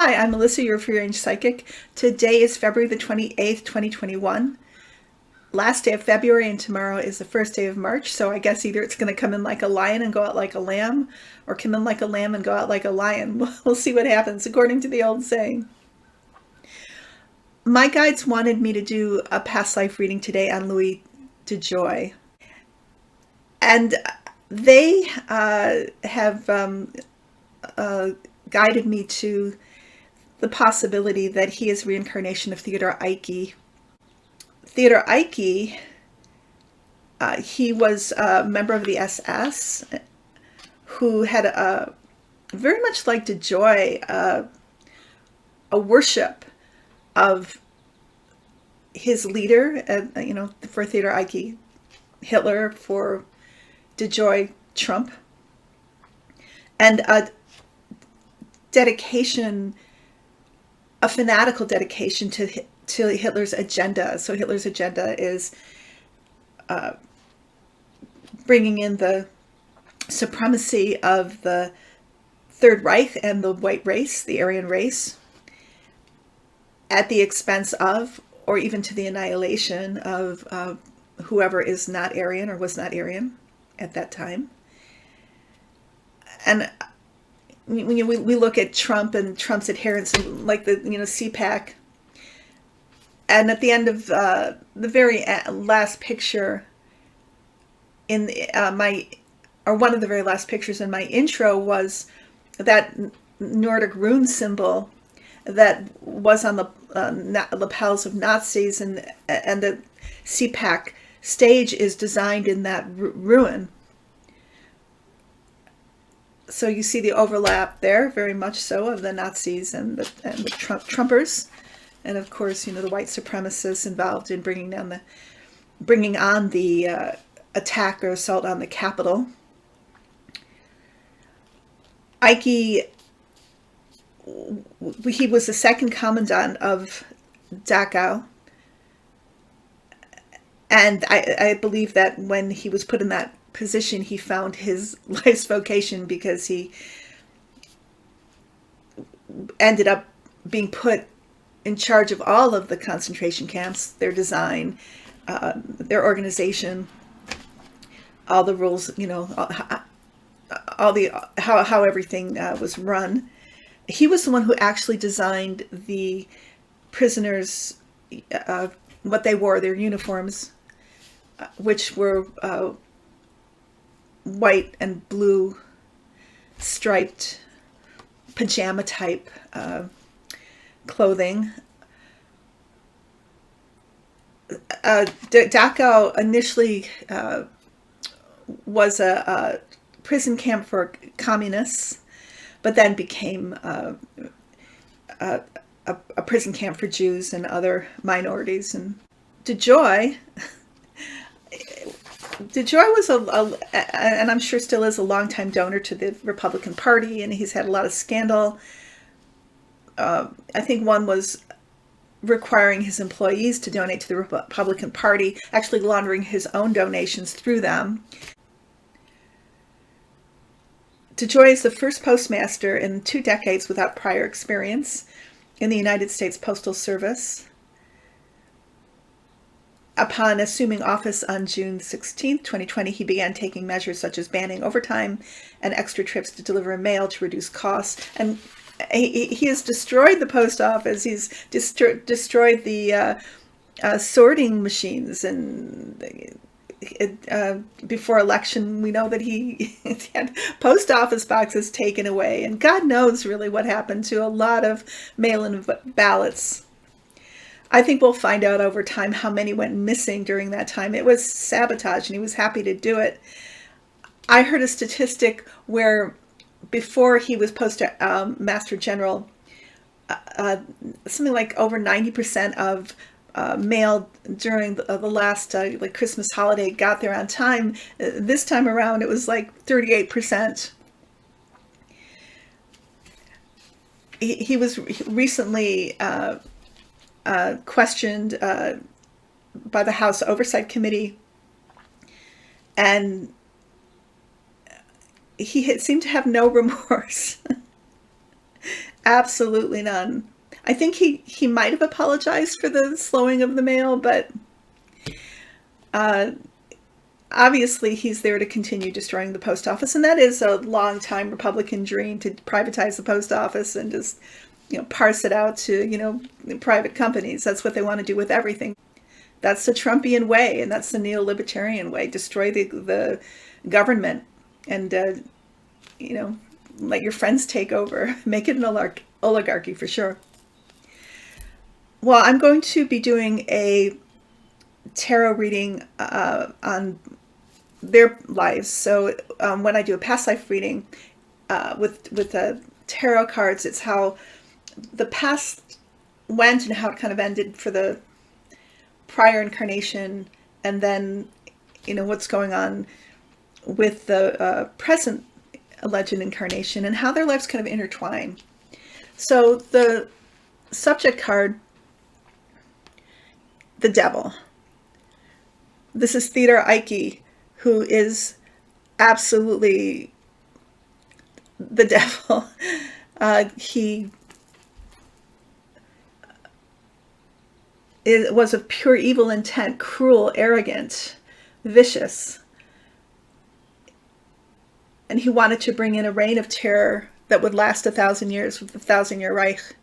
Hi, I'm Melissa, your free range psychic. Today is February the 28th, 2021. Last day of February, and tomorrow is the first day of March. So I guess either it's going to come in like a lion and go out like a lamb, or come in like a lamb and go out like a lion. We'll see what happens, according to the old saying. My guides wanted me to do a past life reading today on Louis DeJoy. And they have guided me to the possibility that he is reincarnation of Theodore Eicke. Theodore Eicke, he was a member of the SS who had very much like DeJoy, a worship of his leader, for Theodore Eicke, Hitler, for DeJoy, Trump, and a dedication, a fanatical dedication to Hitler's agenda. So Hitler's agenda is bringing in the supremacy of the Third Reich and the white race, the Aryan race, at the expense of, or even to the annihilation of whoever is not Aryan or was not Aryan at that time. And when we look at Trump and Trump's adherents, and like the CPAC, and at the end of the very last picture in one of the very last pictures in my intro was that Nordic rune symbol that was on the lapels of Nazis, and the CPAC stage is designed in that ruin. So you see the overlap there, very much so, of the Nazis and the Trumpers, and of course, the white supremacists involved in bringing on the attack or assault on the Capitol. Eicke, he was the second commandant of Dachau, and I believe that when he was put in that position, he found his life's vocation, because he ended up being put in charge of all of the concentration camps, their design, their organization, all the rules, all the how everything was run. He was the one who actually designed the prisoners, what they wore, their uniforms, which were white and blue striped pajama type clothing. Dachau initially was a prison camp for communists, but then became a prison camp for Jews and other minorities. And DeJoy was and I'm sure still is, a longtime donor to the Republican Party, and he's had a lot of scandal. I think one was requiring his employees to donate to the Republican Party, actually laundering his own donations through them. DeJoy is the first postmaster in 2 decades without prior experience in the United States Postal Service. Upon assuming office on June 16, 2020, he began taking measures such as banning overtime and extra trips to deliver mail to reduce costs. And he has destroyed the post office. He's destroyed the sorting machines. And before election, we know that he had post office boxes taken away. And God knows really what happened to a lot of mail-in ballots. I think we'll find out over time how many went missing during that time. It was sabotage, and he was happy to do it. I heard a statistic where before he was Postmaster General, something like over 90% of mail during the last Christmas holiday got there on time. This time around, it was like 38%. He was recently questioned by the House Oversight Committee, and he seemed to have no remorse. Absolutely none. I think he might have apologized for the slowing of the mail, but uh, obviously he's there to continue destroying the post office, and that is a long time Republican dream, to privatize the post office and just, parse it out to, private companies. That's what they want to do with everything. That's the Trumpian way, and that's the neo-libertarian way. Destroy the government and, let your friends take over. Make it an oligarchy for sure. Well, I'm going to be doing a tarot reading on their lives. So when I do a past life reading with tarot cards, it's how the past went and how it kind of ended for the prior incarnation, and then what's going on with the present alleged incarnation and how their lives kind of intertwine. So the subject card, the Devil. This is Theodore Eicke, who is absolutely the devil. He was of pure evil intent, cruel, arrogant, vicious. And he wanted to bring in a reign of terror that would last 1,000 years with the 1,000-year Reich.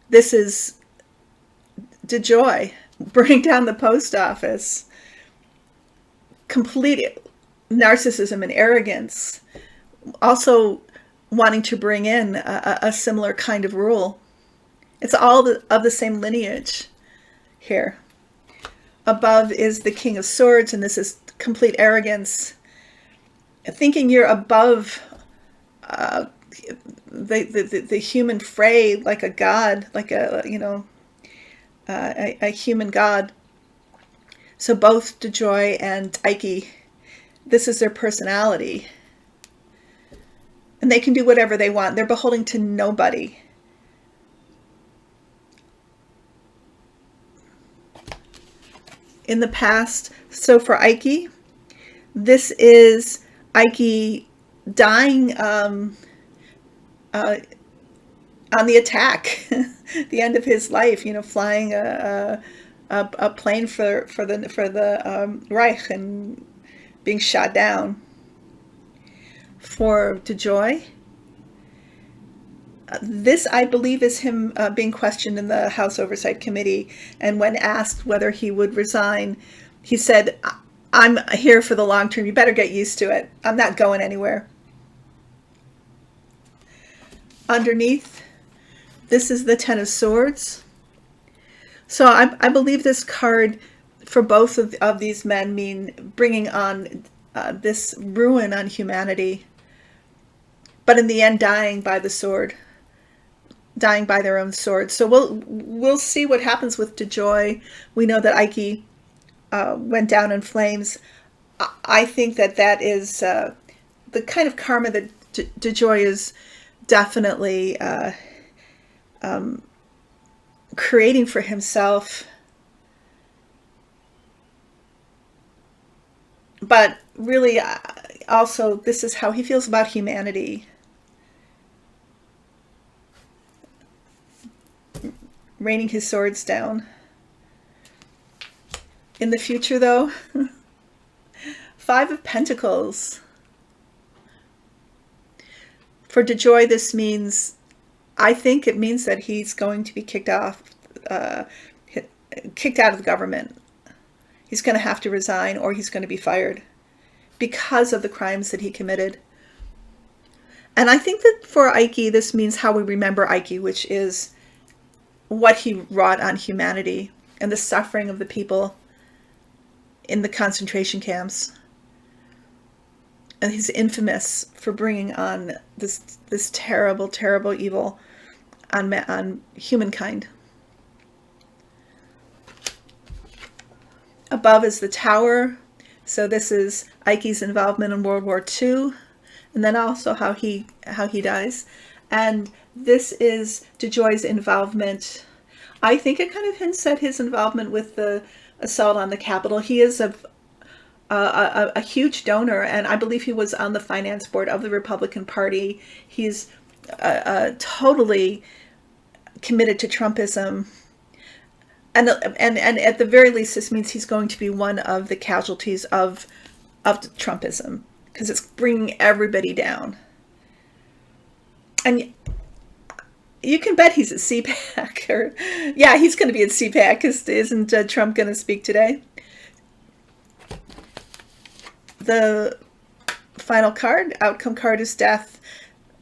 This is DeJoy, burning down the post office. Complete narcissism and arrogance. Also wanting to bring in a similar kind of rule. It's all of the same lineage here. Above is the King of Swords, and this is complete arrogance. Thinking you're above the human fray, like a god, like a human god. So both DeJoy and Eicke, this is their personality. And they can do whatever they want. They're beholden to nobody. In the past, so for Eicke, this is Eicke dying on the attack, the end of his life, flying a plane for the Reich and being shot down. For DeJoy, this, I believe, is him being questioned in the House Oversight Committee, and when asked whether he would resign, he said, "I'm here for the long term. You better get used to it. I'm not going anywhere." Underneath, this is the Ten of Swords. So I believe this card for both of these men mean bringing on this ruin on humanity, but in the end dying by the sword, dying by their own sword. So we'll see what happens with DeJoy. We know that Eicke went down in flames. I think that is the kind of karma that DeJoy is definitely creating for himself. But really, also, this is how he feels about humanity. Raining his swords down. In the future, though, Five of Pentacles. For DeJoy, this means, I think it means that he's going to be kicked out of the government. He's going to have to resign, or he's going to be fired because of the crimes that he committed. And I think that for Eicke, this means how we remember Eicke, which is what he wrought on humanity and the suffering of the people in the concentration camps. And he's infamous for bringing on this terrible, terrible evil on humankind. Above is the Tower. So this is Eicke's involvement in World War II, and then also how he dies. And this is DeJoy's involvement. I think it kind of hints at his involvement with the assault on the Capitol. He is a huge donor, and I believe he was on the finance board of the Republican Party. He's totally committed to Trumpism. And at the very least, this means he's going to be one of the casualties of Trumpism, because it's bringing everybody down. And you can bet he's at CPAC. Or, yeah, he's going to be at CPAC, because isn't Trump going to speak today? The final card, outcome card, is death.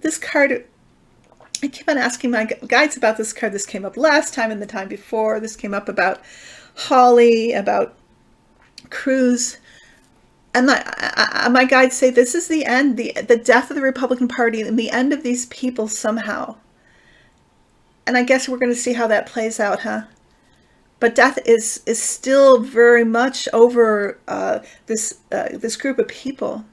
This card, I keep on asking my guides about this card. This came up last time and the time before. This came up about Holly, about Cruz. And my guides say this is the end, the death of the Republican Party, and the end of these people somehow. And I guess we're going to see how that plays out, huh? But death is still very much over this group of people.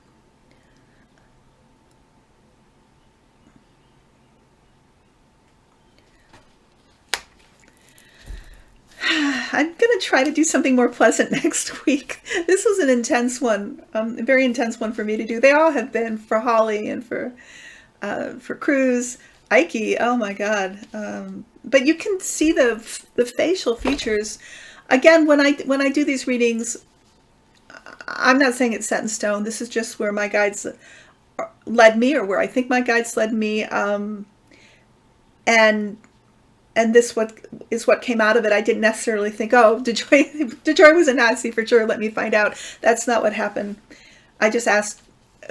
I'm going to try to do something more pleasant next week. This was an intense one, a very intense one for me to do. They all have been, for Holly and for Cruz, Eicke. Oh my God! But you can see the facial features. Again, when I do these readings, I'm not saying it's set in stone. This is just where my guides led me, or where I think my guides led me, and this is what came out of it. I didn't necessarily think, oh, DeJoy was a Nazi for sure, let me find out. That's not what happened. I just asked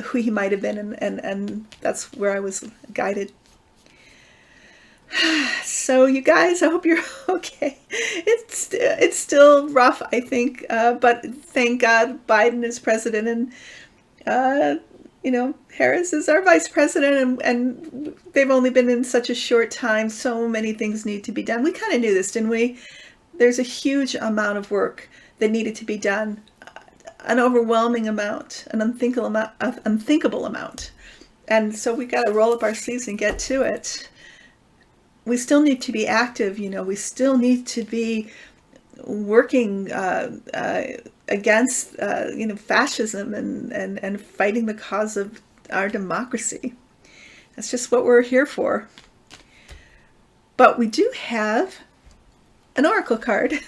who he might have been, and that's where I was guided. So you guys, I hope you're okay. It's still rough, I think, but thank God Biden is president, and Harris is our vice president, and they've only been in such a short time. So many things need to be done. We kind of knew this, didn't we? There's a huge amount of work that needed to be done, an overwhelming amount, an unthinkable amount. And so we got to roll up our sleeves and get to it. We still need to be active, we still need to be working against fascism and fighting the cause of our democracy. That's just what we're here for. But we do have an oracle card,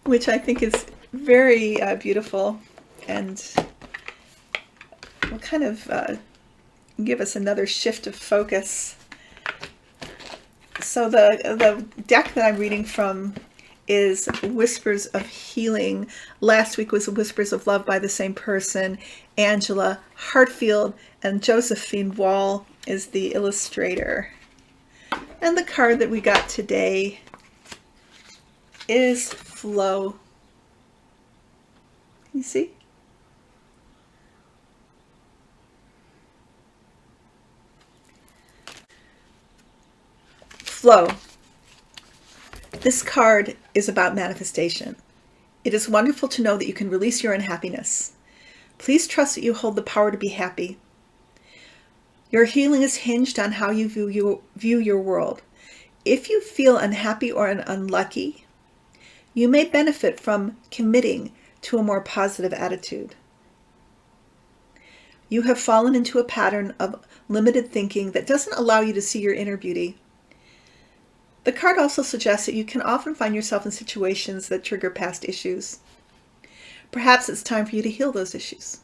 which I think is very beautiful, and will kind of give us another shift of focus. So the deck that I'm reading from is Whispers of Healing. Last week was Whispers of Love by the same person, Angela Hartfield, and Josephine Wall is the illustrator. And the card that we got today is Flow. Can you see? Flow. This card is about manifestation. It is wonderful to know that you can release your unhappiness. Please trust that you hold the power to be happy. Your healing is hinged on how you view your world. If you feel unhappy or unlucky, you may benefit from committing to a more positive attitude. You have fallen into a pattern of limited thinking that doesn't allow you to see your inner beauty. The card also suggests that you can often find yourself in situations that trigger past issues. Perhaps it's time for you to heal those issues.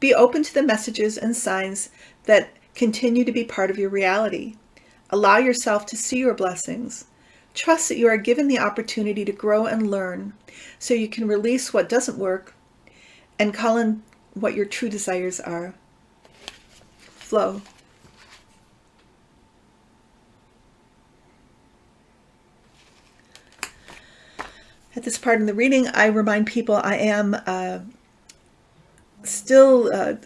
Be open to the messages and signs that continue to be part of your reality. Allow yourself to see your blessings. Trust that you are given the opportunity to grow and learn so you can release what doesn't work and call in what your true desires are. Flow. At this part in the reading, I remind people I am still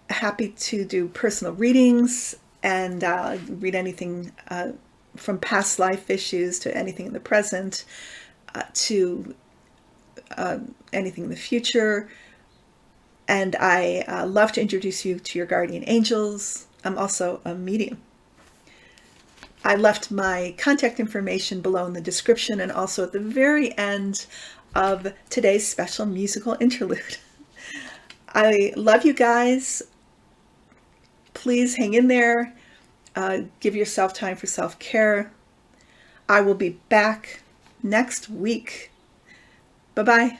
happy to do personal readings and read anything from past life issues to anything in the present to anything in the future. And I love to introduce you to your guardian angels. I'm also a medium. I left my contact information below in the description and also at the very end of today's special musical interlude. I love you guys. please hang in there. Give yourself time for self-care. I will be back next week. Bye-bye.